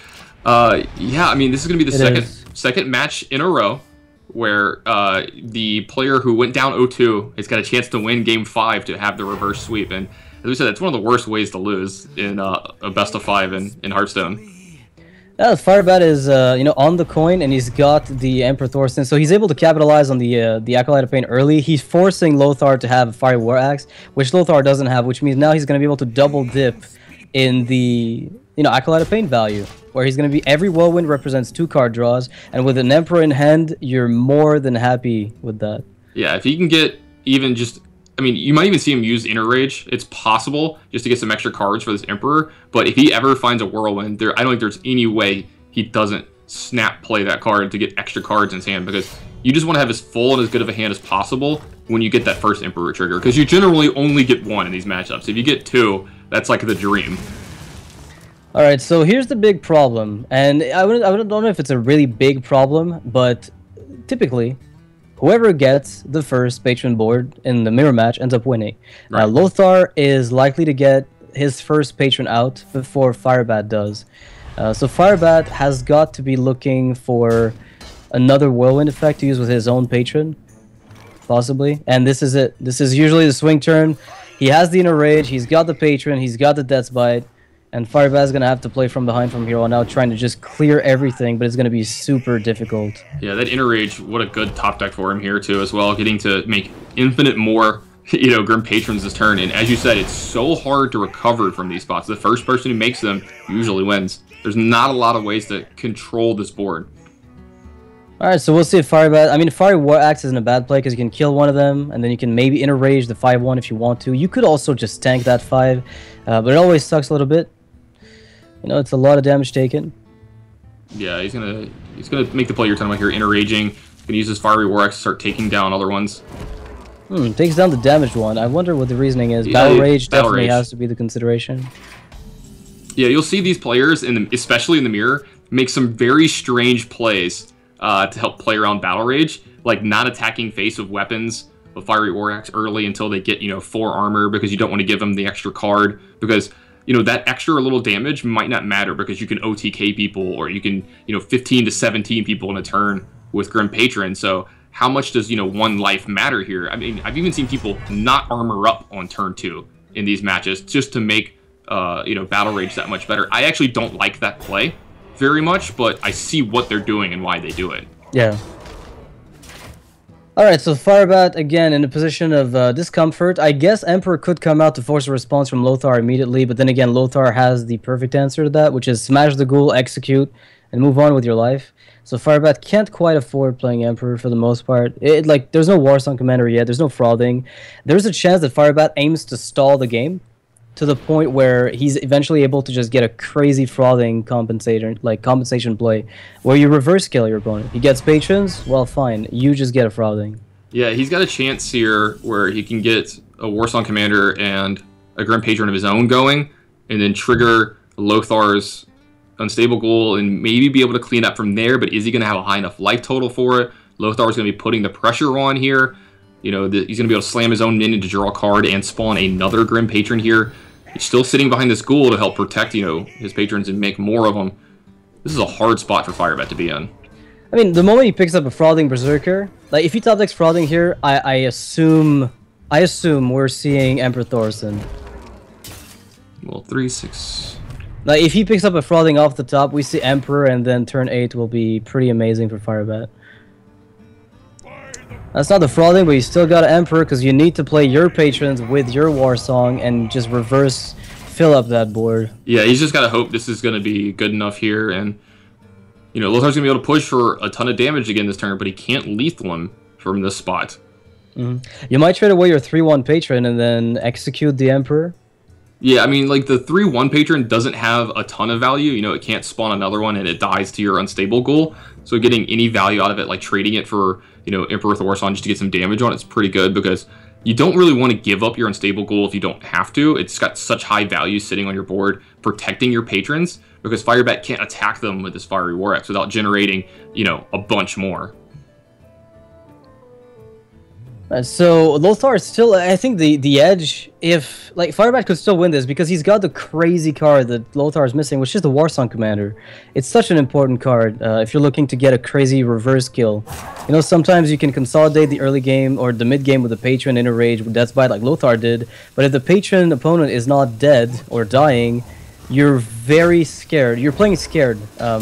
yeah, I mean, this is going to be the second match in a row where the player who went down 0-2 has got a chance to win Game 5 to have the reverse sweep. And as we said, it's one of the worst ways to lose in a best of 5 in Hearthstone. Yeah, Firebat is on the coin, and he's got the Emperor Thorsten, so he's able to capitalize on the Acolyte of Pain early. He's forcing Lothar to have a Fire War Axe, which Lothar doesn't have, which means now he's going to be able to double dip in the Acolyte of Pain value, where he's going to be every Whirlwind represents 2 card draws, and with an Emperor in hand, you're more than happy with that. Yeah, if he can get even just, I mean, you might even see him use Inner Rage. It's possible just to get some extra cards for this Emperor, but if he ever finds a Whirlwind, I don't think there's any way he doesn't snap play that card to get extra cards in his hand, because you just want to have as full and as good of a hand as possible when you get that first Emperor trigger, because you generally only get 1 in these matchups. If you get 2, that's like the dream. All right, so here's the big problem, and I don't know if it's a really big problem, but typically, whoever gets the first patron board in the mirror match ends up winning. Right. Lothar is likely to get his first patron out before Firebat does. So Firebat has got to be looking for another whirlwind effect to use with his own patron, possibly. And this is it. This is usually the swing turn. He has the Inner Rage, he's got the patron, he's got the Death's Bite, and Firebat's going to have to play from behind from here on out, trying to just clear everything, but it's going to be super difficult. Yeah, that Inner Rage, what a good top deck for him here, too, as well. Getting to make infinite more, Grim Patrons this turn. And as you said, it's so hard to recover from these spots. The first person who makes them usually wins. There's not a lot of ways to control this board. Alright, so we'll see if Firebat... I mean, Fire War Axe isn't a bad play, because you can kill one of them, and then you can maybe Inner Rage the 5-1 if you want to. You could also just tank that 5, but it always sucks a little bit. It's a lot of damage taken. Yeah, he's gonna make the play you're talking about here, Inner Raging. He's gonna use his Fiery War Axe to start taking down other ones. Takes down the damaged one. I wonder what the reasoning is. Yeah, Battle Rage definitely Rage has to be the consideration. Yeah, you'll see these players, especially in the mirror, make some very strange plays to help play around Battle Rage, like not attacking face with weapons with Fiery War Axe early until they get 4 armor, because you don't want to give them the extra card, because that extra little damage might not matter, because you can OTK people, or you can 15 to 17 people in a turn with Grim Patron. So how much does 1 life matter here? I mean, I've even seen people not armor up on turn 2 in these matches just to make Battle Rage that much better. I actually don't like that play very much, but I see what they're doing and why they do it. Yeah. Alright, so Firebat, again, in a position of discomfort. I guess Emperor could come out to force a response from Lothar immediately, but then again, Lothar has the perfect answer to that, which is smash the ghoul, execute, and move on with your life. So Firebat can't quite afford playing Emperor for the most part. There's no Warsong Commander yet, there's no frothing. There's a chance that Firebat aims to stall the game to the point where he's eventually able to just get a crazy frothing compensation play, where you reverse kill your opponent. He gets patrons, well, fine, you just get a frothing. Yeah, he's got a chance here where he can get a Warsong Commander and a Grim Patron of his own going, and then trigger Lothar's Unstable Ghoul and maybe be able to clean up from there, but is he going to have a high enough life total for it? Lothar's going to be putting the pressure on here. He's going to be able to slam his own minion to draw a card and spawn another Grim Patron here. He's still sitting behind this ghoul to help protect, his patrons and make more of them. This is a hard spot for Firebat to be in. I mean, the moment he picks up a Frothing Berserker, like if he top decks Frothing here, I assume we're seeing Emperor Thorson. Well, 3-6. Like if he picks up a Frothing off the top, we see Emperor, and then turn 8 will be pretty amazing for Firebat. That's not the Frothing, but you still got an Emperor because you need to play your patrons with your War Song and just reverse fill up that board. Yeah, he's just got to hope this is going to be good enough here, and you know, Lothar's going to be able to push for a ton of damage again this turn, but he can't lethal him from this spot. You might trade away your 3-1 patron and then execute the Emperor. Yeah, I mean, like, the 3-1 patron doesn't have a ton of value. You know, it can't spawn another one and it dies to your unstable ghoul. So getting any value out of it, like trading it for, you know, Emperor Thorson just to get some damage on it's pretty good, because you don't really want to give up your unstable ghoul if you don't have to. It's got such high value sitting on your board, protecting your patrons, because Firebat can't attack them with his Fiery War Axe without generating, you know, a bunch more. So Lothar is still, I think the edge, if like Firebat could still win this because he's got the crazy card that Lothar is missing, which is the Warsong Commander. It's such an important card if you're looking to get a crazy reverse kill. You know, sometimes you can consolidate the early game or the mid game with a patron in a rage with Death's Bite like Lothar did, but if the patron opponent is not dead or dying, you're very scared. You're playing scared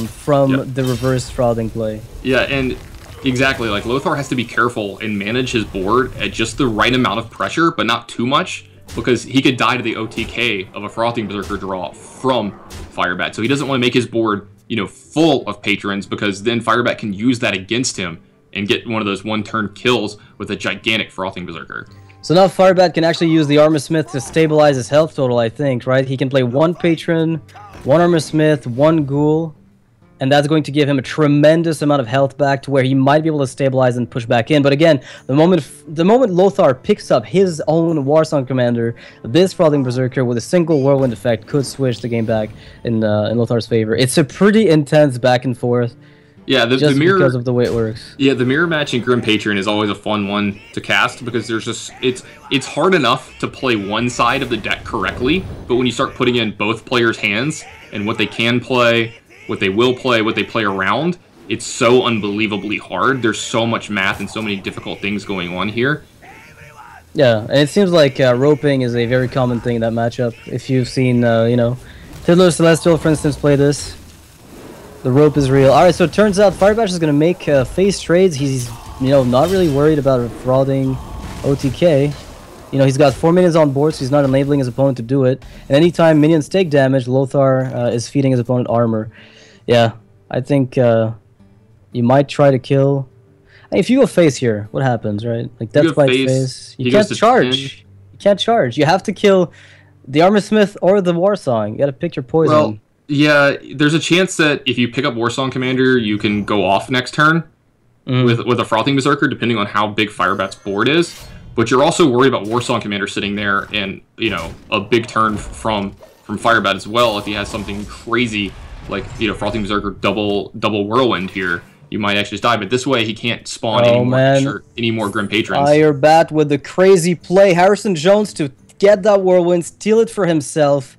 from the reverse Frothing play. Yeah, and exactly, like Lothar has to be careful and manage his board at just the right amount of pressure, but not too much, because he could die to the OTK of a Frothing Berserker draw from Firebat. So he doesn't want to make his board, you know, full of patrons, because then Firebat can use that against him and get one of those one-turn kills with a gigantic Frothing Berserker. So now Firebat can actually use the Armor Smith to stabilize his health total, I think, right? He can play 1 patron, 1 Armor Smith, 1 ghoul, and that's going to give him a tremendous amount of health back to where he might be able to stabilize and push back in. But again, the moment Lothar picks up his own Warsong Commander, this Frothing Berserker with a single Whirlwind effect could switch the game back in Lothar's favor. It's a pretty intense back and forth. Yeah, the mirror, because of the way it works. Yeah, the mirror match in Grim Patron is always a fun one to cast, because there's just it's hard enough to play one side of the deck correctly, but when you start putting in both players' hands and what they can play, what they will play, what they play around, it's so unbelievably hard. There's so much math and so many difficult things going on here. Yeah, and it seems like roping is a very common thing in that matchup. If you've seen, you know, Tiddler Celestial, for instance, play this. The rope is real. Alright, so it turns out Firebat is going to make face trades. He's, you know, not really worried about a Frothing OTK. You know, he's got 4 minions on board, so he's not enabling his opponent to do it. And anytime minions take damage, Lothar is feeding his opponent armor. Yeah, I think you might try to kill. If you go face here, what happens, right? Like Death Bite face. You can't charge. You can't charge. You have to kill the Armor Smith or the Warsong. You got to pick your poison. Well, yeah, there's a chance that if you pick up Warsong Commander, you can go off next turn with a Frothing Berserker, depending on how big Firebat's board is. But you're also worried about Warsong Commander sitting there and, you know, a big turn from Firebat as well. If he has something crazy like, you know, Frothing Berserker double Whirlwind here, you might actually just die. But this way, he can't spawn any more Grim Patrons. Firebat with the crazy play. Harrison Jones to get that Whirlwind, steal it for himself,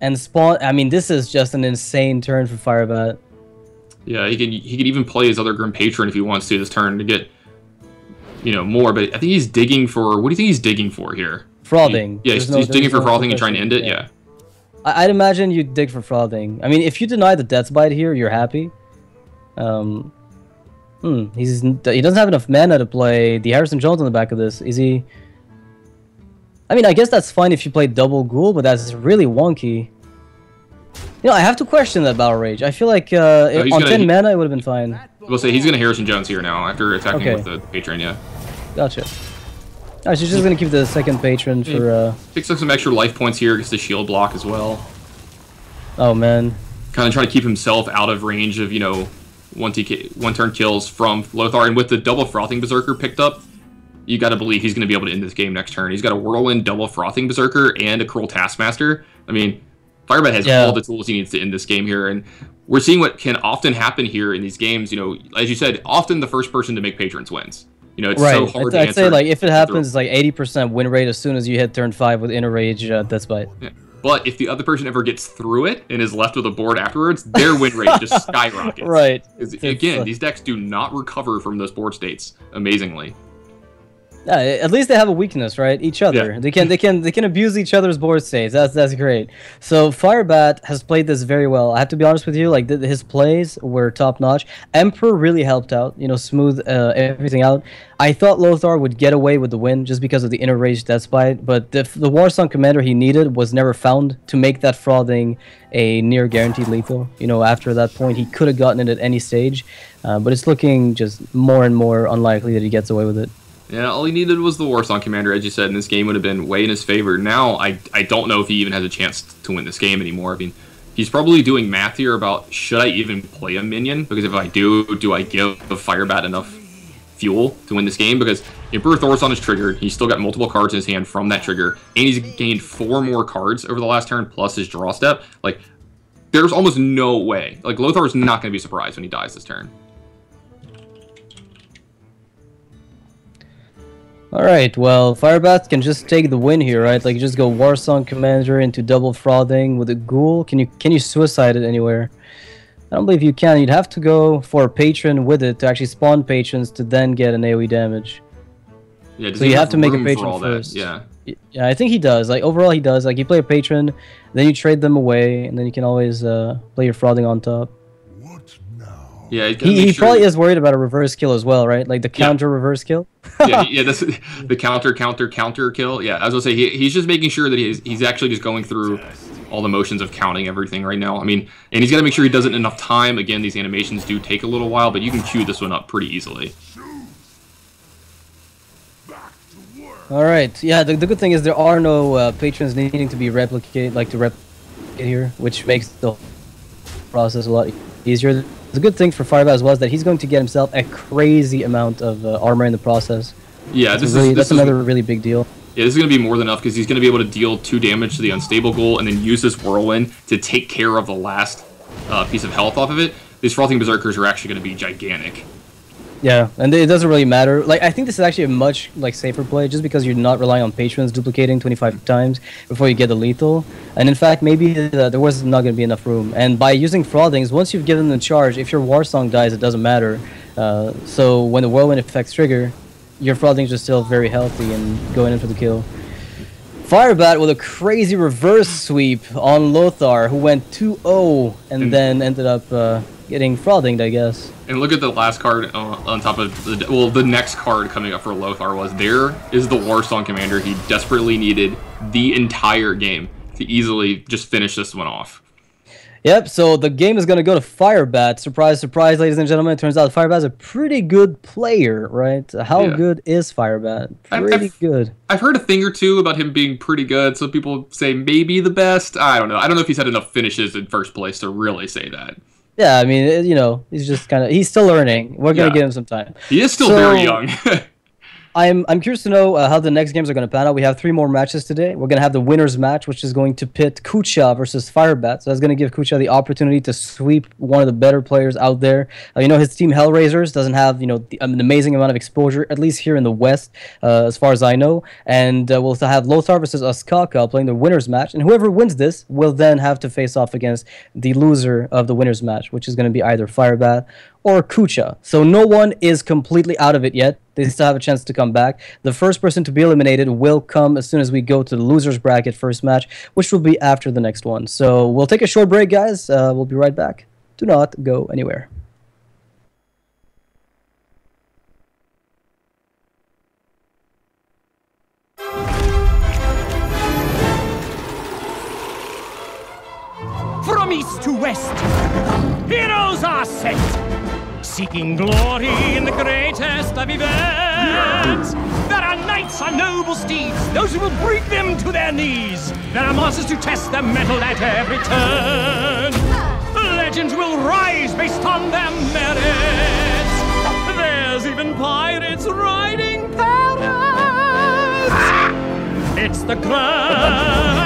and spawn. I mean, this is just an insane turn for Firebat. Yeah, he could even play his other Grim Patron if he wants to this turn to get, you know, more. But I think he's digging for. What do you think he's digging for here? Frothing. He's digging for Frothing and trying to end it. Yeah. I'd imagine you'd dig for Frothing. I mean, if you deny the Death's Bite here, you're happy. He doesn't have enough mana to play the Harrison Jones on the back of this. Is he? I mean, I guess that's fine if you play double Ghoul, but that's really wonky. You know, I have to question that Battle Rage. I feel like on 10 mana, it would have been fine. We'll say he's going to Harrison Jones here now after attacking with the Patron, yeah. Gotcha. Alright, she's just going to keep the second Patron for... Picks up some extra life points here, gets the shield block as well. Oh, man. Kind of trying to keep himself out of range of, you know, one-turn kills from Lothar. And with the double Frothing Berserker picked up, you got to believe he's going to be able to end this game next turn. He's got a Whirlwind, double Frothing Berserker, and a Cruel Taskmaster. I mean, Firebat has all the tools he needs to end this game here, and we're seeing what can often happen here in these games. You know, as you said, often the first person to make patrons wins. You know, it's so hard to answer. I'd say, like, if it happens, it's like 80% win rate as soon as you hit turn 5 with Inner Rage, Death's Bite. Yeah. But if the other person ever gets through it and is left with a board afterwards, their win rate just skyrockets. Right. Again, these decks do not recover from those board states, amazingly. Yeah, at least they have a weakness, right? Each other. Yeah. They can abuse each other's board states. That's great. So Firebat has played this very well. I have to be honest with you, like his plays were top notch. Emperor really helped out, you know, smooth everything out. I thought Lothar would get away with the win just because of the inner rage Deathbite, but the Warsong commander he needed was never found to make that Frothing a near guaranteed lethal. You know, after that point, he could have gotten it at any stage, but it's looking just more and more unlikely that he gets away with it. Yeah, all he needed was the Warsong commander, as you said, and this game would have been way in his favor. Now, I don't know if he even has a chance to win this game anymore. I mean, he's probably doing math here about, should I even play a minion? Because if I do I give Firebat enough fuel to win this game? Because Emperor Thorson is triggered, he's still got multiple cards in his hand from that trigger, and he's gained 4 more cards over the last turn, plus his draw step. Like, there's almost no way. Like, Lothar's not going to be surprised when he dies this turn. Alright, well, Firebat can just take the win here, right? Like, you just go Warsong Commander into double Frothing with a Ghoul. Can you suicide it anywhere? I don't believe you can. You'd have to go for a Patron with it to actually spawn Patrons to then get an AoE damage. Yeah, so you have to make a Patron first. Yeah. Yeah, I think he does. Like, overall, he does. Like, you play a Patron, then you trade them away, and then you can always play your Frothing on top. Yeah, he probably is worried about a reverse kill as well, right? Like the counter reverse kill. yeah, that's the counter kill. Yeah, I was gonna say he's just making sure that he's actually just going through all the motions of counting everything right now. I mean, and he's got to make sure he does it in enough time. Again, these animations do take a little while, but you can queue this one up pretty easily. All right, yeah. The good thing is there are no patrons needing to be replicate here, which makes the process a lot easier. The good thing for Firebat as well is that he's going to get himself a crazy amount of armor in the process. Yeah, that's another really big deal. Yeah, this is going to be more than enough because he's going to be able to deal 2 damage to the unstable goal and then use this Whirlwind to take care of the last piece of health off of it. These Frothing Berserkers are actually going to be gigantic. Yeah, and it doesn't really matter. Like, I think this is actually a much safer play, just because you're not relying on patrons duplicating 25 times before you get the lethal. And in fact, maybe there was not going to be enough room. And by using Frothings, once you've given them charge, if your Warsong dies, it doesn't matter. So when the Whirlwind effects trigger, your Frothings are still very healthy and going in for the kill. Firebat with a crazy reverse sweep on Lothar, who went 2-0 and then ended up getting Frothinged, I guess. And look at the last card on top of the next card coming up for Lothar was there is the Warsong Commander he desperately needed the entire game to easily just finish this one off. Yep, so the game is going to go to Firebat. Surprise, surprise, ladies and gentlemen. It turns out Firebat's a pretty good player, right? How good is Firebat? Pretty good. I've heard a thing or two about him being pretty good. Some people say maybe the best. I don't know. I don't know if he's had enough finishes in first place to really say that. Yeah, I mean, you know, he's just he's still learning. We're going to give him some time. He is still very young. I'm curious to know how the next games are going to pan out. We have 3 more matches today. We're going to have the winner's match, which is going to pit Kucha versus Firebat. So that's going to give Kucha the opportunity to sweep one of the better players out there. You know, his team Hellraisers doesn't have, you know, an amazing amount of exposure, at least here in the West, as far as I know. And we'll have Lothar versus Askaka playing the winner's match. And whoever wins this will then have to face off against the loser of the winner's match, which is going to be either Firebat or Kucha. So no one is completely out of it yet. They still have a chance to come back. The first person to be eliminated will come as soon as we go to the loser's bracket first match, which will be after the next one. So we'll take a short break, guys. We'll be right back. Do not go anywhere. From east to west, heroes are sent, seeking glory in the greatest of events. There are knights on noble steeds, those who will bring them to their knees. There are monsters to test their mettle at every turn. Legends will rise based on their merits. There's even pirates riding parrots. It's the grand